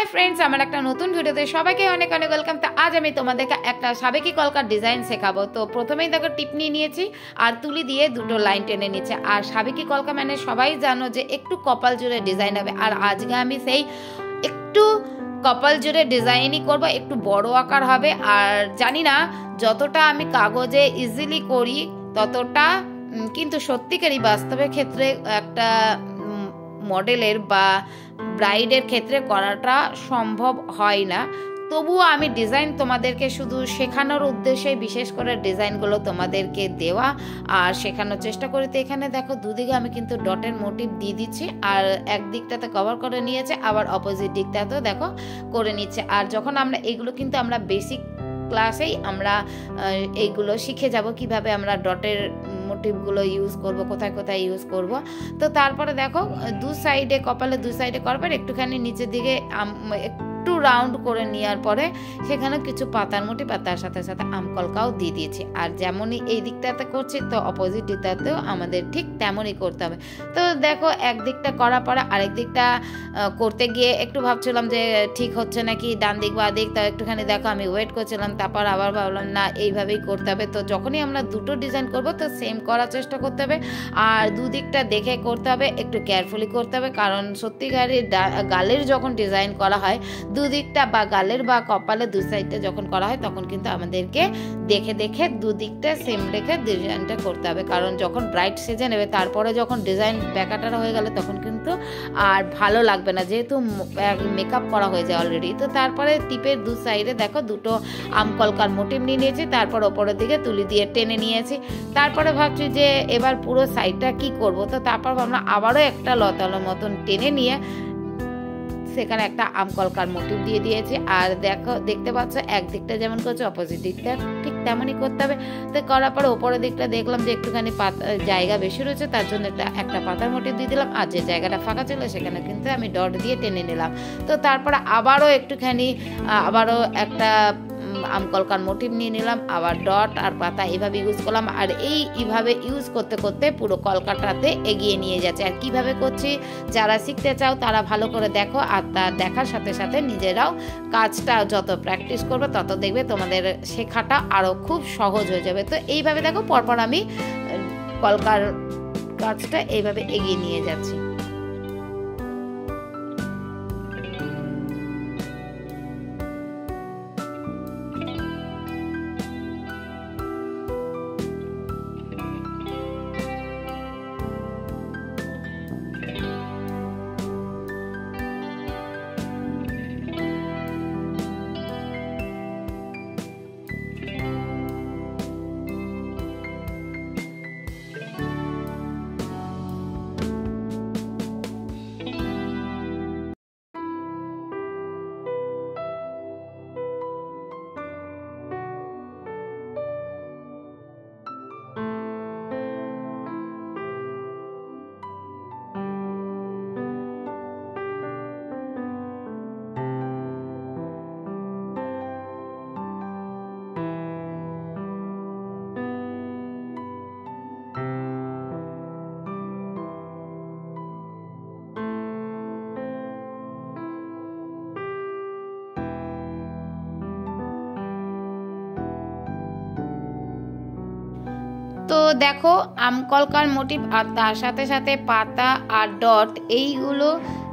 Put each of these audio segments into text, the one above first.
Hi friends আমার একটা নতুন ভিডিওতে সবাইকে অনেক অনেক ওয়েলকাম। তো আজ আমি তোমাদেরকে একটা সাবেকি কলকার ডিজাইন শেখাবো। তো প্রথমেই দেখো টিপ নিয়ে নিয়েছি আর তুলি দিয়ে দুটো লাইন টেনে নিচ্ছে। আর সাবেকি কলকা মানে সবাই জানো যে একটু কপাল জুড়ে ডিজাইন হবে, আর আজকে আমি সেই একটু কপাল জুড়ে ডিজাইনই করব, একটু বড় আকার হবে। আর জানি না যতটা আমি কাগজে ইজিলি করি ততটা কিন্তু সত্যিকারই বাস্তবের ক্ষেত্রে একটা মডেলের বা ব্রাইডের ক্ষেত্রে করাটা সম্ভব হয় না। তবুও আমি ডিজাইন তোমাদেরকে শুধু শেখানোর উদ্দেশ্যে বিশেষ করে ডিজাইনগুলো তোমাদেরকে দেওয়া আর শেখানোর চেষ্টা করি। তো এখানে দেখো দুদিকে আমি কিন্তু ডটের মোটিভ দিয়ে দিচ্ছি, আর একদিকটাতে কভার করে নিয়েছে, আবার অপোজিট দিকটাতেও দেখো করে নিচ্ছে। আর যখন আমরা এগুলো কিন্তু আমরা বেসিক ক্লাসেই আমরা এইগুলো শিখে যাব কিভাবে আমরা ডটের মোটিভগুলো ইউজ করব, কোথায় কোথায় ইউজ করব। তো তারপরে দেখো দু সাইডে কপালে দু সাইডে করবার একটুখানি নিচের দিকে একটু রাউন্ড করে নেওয়ার পরে সেখানে কিছু পাতার মোটিভ, পাতার সাথে সাথে আমকলকাও দিয়ে দিয়েছি। আর যেমনই এই দিকটাতে করছি তো অপোজিট দিকটাতেও আমাদের ঠিক তেমনই করতে হবে। তো দেখো একদিকটা করার পরে আরেক দিকটা করতে গিয়ে একটু ভাবছিলাম যে ঠিক হচ্ছে নাকি ডান দিক বা দিক, তো একটুখানি দেখো আমি ওয়েট করছিলাম, তারপর আবার ভাবলাম না এইভাবেই করতে হবে। তো যখনই আমরা দুটো ডিজাইন করব তো সেম করার চেষ্টা করতে হবে, আর দুদিকটা দেখে করতে হবে, একটু কেয়ারফুলি করতে হবে। কারণ সত্যিকারের গালের যখন ডিজাইন করা হয় দুদিকটা বা গালের বা কপালে দু সাইডটা যখন করা হয় তখন কিন্তু আমাদেরকে দেখে দেখে দুদিকটা সেম রেখে ডিজাইনটা করতে হবে। কারণ যখন ব্রাইড সেজে নেবে তারপরে যখন ডিজাইন ব্যাকাটারা হয়ে গেলে তখন কিন্তু আর ভালো লাগবে না, যেহেতু মেকআপ করা হয়ে যায় অলরেডি। তো তারপরে টিপের দু সাইডে দেখো দুটো আমকলকার মোটিভ নিয়ে নিয়েছি, তারপর ওপরের দিকে তুলি দিয়ে টেনে নিয়েছি। তারপরে ভাবছি যে এবার পুরো সাইডটা কি করব। তো তারপর আমরা আবারও একটা লতালোর মতন টেনে নিয়ে সেখানে একটা আমকলকার মোটিভ দিয়ে দিয়েছি। আর দেখো দেখতে পাচ্ছ একদিকটা যেমন করছে অপোজিট দিকটা ঠিক তেমনই করতে হবে। তো করার পরে ওপরের দিকটা দেখলাম যে একটুখানি পাতা জায়গা বেশি রয়েছে, তার জন্য একটা পাতার মোটিভ দিয়ে দিলাম, আর যে জায়গাটা ফাঁকা ছিল সেখানে কিন্তু আমি ডট দিয়ে টেনে নিলাম। তো তারপরে আবারও একটুখানি আবারও একটা আমকলকার মোটিভ নিয়ে নিলাম, আবার ডট আর পাতা এইভাবে ইউজ করলাম। আর এইভাবে ইউজ করতে করতে পুরো কলকাটাতে এগিয়ে নিয়ে যাচ্ছে। আর কিভাবে করছি যারা শিখতে চাও তারা ভালো করে দেখো, আর তা দেখার সাথে সাথে নিজেরাও কাজটা যত প্র্যাকটিস করবে তত দেখবে তোমাদের শেখাটা আরও খুব সহজ হয়ে যাবে। তো এইভাবে দেখো পরপর আমি কলকার কাজটা এইভাবে এগিয়ে নিয়ে যাচ্ছি। তো দেখো আমকলকার মোটিভ আর তার সাথে সাথে পাতা আর ডট এইগুলো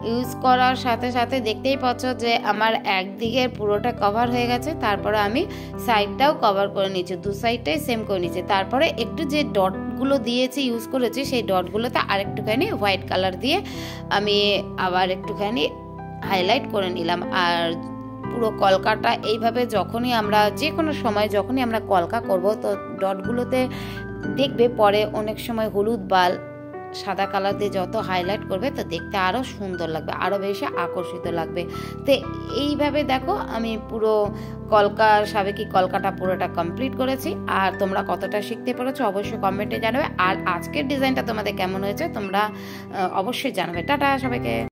ইউজ করার সাথে সাথে দেখতেই পাচ্ছ যে আমার একদিকের পুরোটা কভার হয়ে গেছে। তারপরে আমি সাইডটাও কভার করে নিচ্ছি, দু সাইডটাই সেম করে নিচ্ছি। তারপরে একটু যে ডটগুলো দিয়েছি ইউজ করেছি সেই ডটগুলোতে আরেকটুখানি হোয়াইট কালার দিয়ে আমি আবার একটুখানি হাইলাইট করে নিলাম। আর পুরো কলকাটা এইভাবে যখনই আমরা যে কোনো সময় যখনই আমরা কলকা করব তো ডটগুলোতে দেখবে পরে অনেক সময় হলুদ বা সাদা কালার দিয়ে যত হাইলাইট করবে তো দেখতে আরও সুন্দর লাগবে, আরও বেশি আকর্ষিত লাগবে। তো এইভাবে দেখো আমি পুরো সাবেকি কলকাটা পুরোটা কমপ্লিট করেছি। আর তোমরা কতটা শিখতে পেরেছো অবশ্যই কমেন্টে জানাবে। আর আজকের ডিজাইনটা তোমাদের কেমন হয়েছে তোমরা অবশ্যই জানাবে। টাটা সবাইকে।